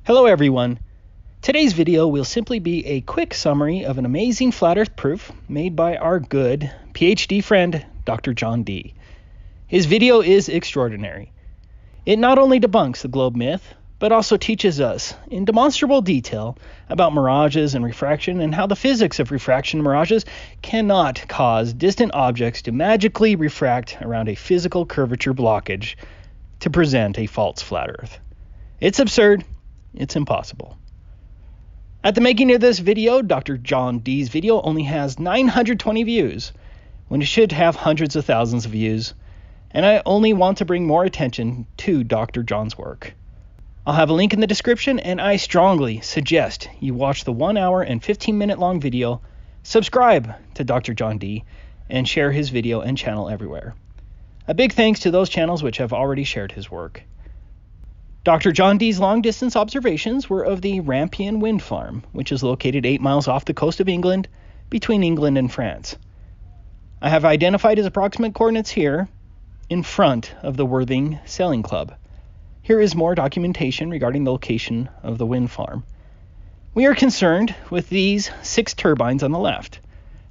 Hello everyone. Today's video will simply be a quick summary of an amazing flat earth proof made by our good PhD friend, Dr. John D. His video is extraordinary. It not only debunks the globe myth, but also teaches us in demonstrable detail about mirages and refraction and how the physics of refraction and mirages cannot cause distant objects to magically refract around a physical curvature blockage to present a false flat earth. It's absurd. It's impossible. At the making of this video, Dr. John D's video only has 920 views, when it should have hundreds of thousands of views, and I only want to bring more attention to Dr. John's work. I'll have a link in the description, and I strongly suggest you watch the 1 hour and 15-minute long video, subscribe to Dr. John D, and share his video and channel everywhere. A big thanks to those channels which have already shared his work. Dr. John D's long-distance observations were of the Rampion wind farm, which is located 8 miles off the coast of England, between England and France. I have identified his approximate coordinates here, in front of the Worthing Sailing Club. Here is more documentation regarding the location of the wind farm. We are concerned with these 6 turbines on the left,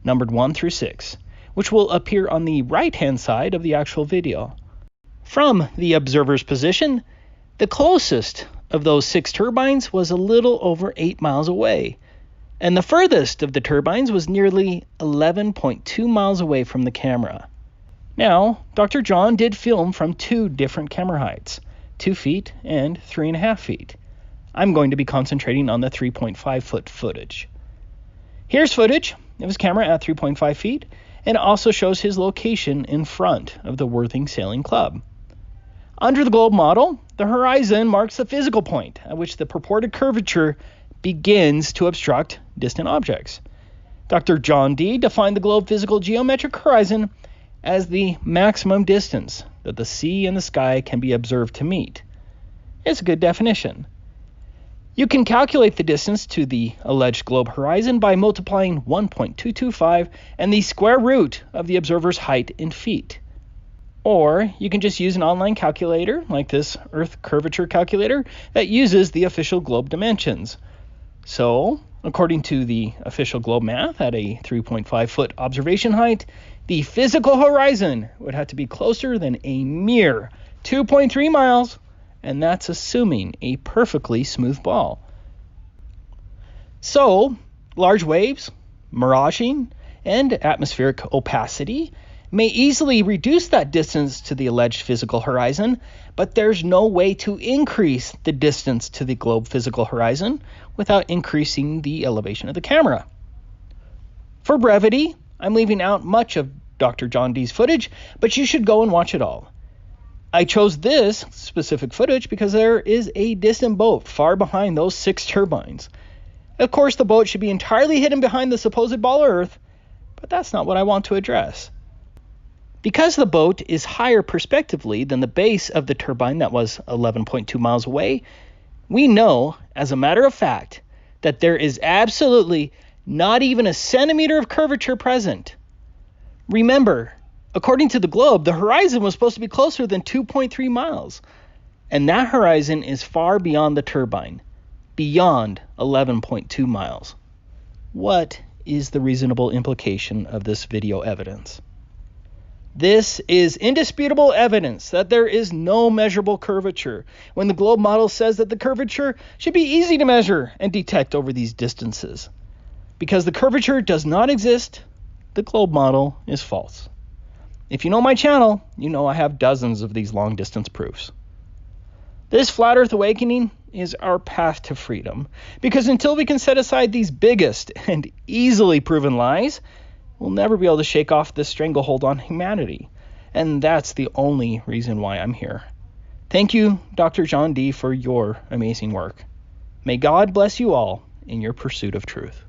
numbered 1 through 6, which will appear on the right-hand side of the actual video. From the observer's position, the closest of those 6 turbines was a little over 8 miles away, and the furthest of the turbines was nearly 11.2 miles away from the camera. Now, Dr. John did film from 2 different camera heights, 2 feet and 3.5 feet. I'm going to be concentrating on the 3.5 foot footage. Here's footage of his camera at 3.5 feet, and it also shows his location in front of the Worthing Sailing Club. Under the globe model, the horizon marks the physical point at which the purported curvature begins to obstruct distant objects. Dr. John D. defined the globe physical geometric horizon as the maximum distance that the sea and the sky can be observed to meet. It's a good definition. You can calculate the distance to the alleged globe horizon by multiplying 1.225 and the square root of the observer's height in feet. Or you can just use an online calculator like this Earth Curvature Calculator that uses the official globe dimensions. So, according to the official globe math at a 3.5 foot observation height, the physical horizon would have to be closer than a mere 2.3 miles, and that's assuming a perfectly smooth ball. So, large waves, miraging, and atmospheric opacity may easily reduce that distance to the alleged physical horizon, but there's no way to increase the distance to the globe physical horizon without increasing the elevation of the camera. For brevity, I'm leaving out much of Dr. John D's footage, but you should go and watch it all. I chose this specific footage because there is a distant boat far behind those 6 turbines. Of course, the boat should be entirely hidden behind the supposed ball of Earth, but that's not what I want to address. Because the boat is higher perspectively than the base of the turbine that was 11.2 miles away, we know, as a matter of fact, that there is absolutely not even a centimeter of curvature present. Remember, according to the globe, the horizon was supposed to be closer than 2.3 miles, and that horizon is far beyond the turbine, beyond 11.2 miles. What is the reasonable implication of this video evidence? This is indisputable evidence that there is no measurable curvature when the globe model says that the curvature should be easy to measure and detect over these distances. Because the curvature does not exist, the globe model is false. If you know my channel, you know I have dozens of these long distance proofs. This flat earth awakening is our path to freedom, because until we can set aside these biggest and easily proven lies, we'll never be able to shake off this stranglehold on humanity. And that's the only reason why I'm here. Thank you, Dr. John D, for your amazing work. May God bless you all in your pursuit of truth.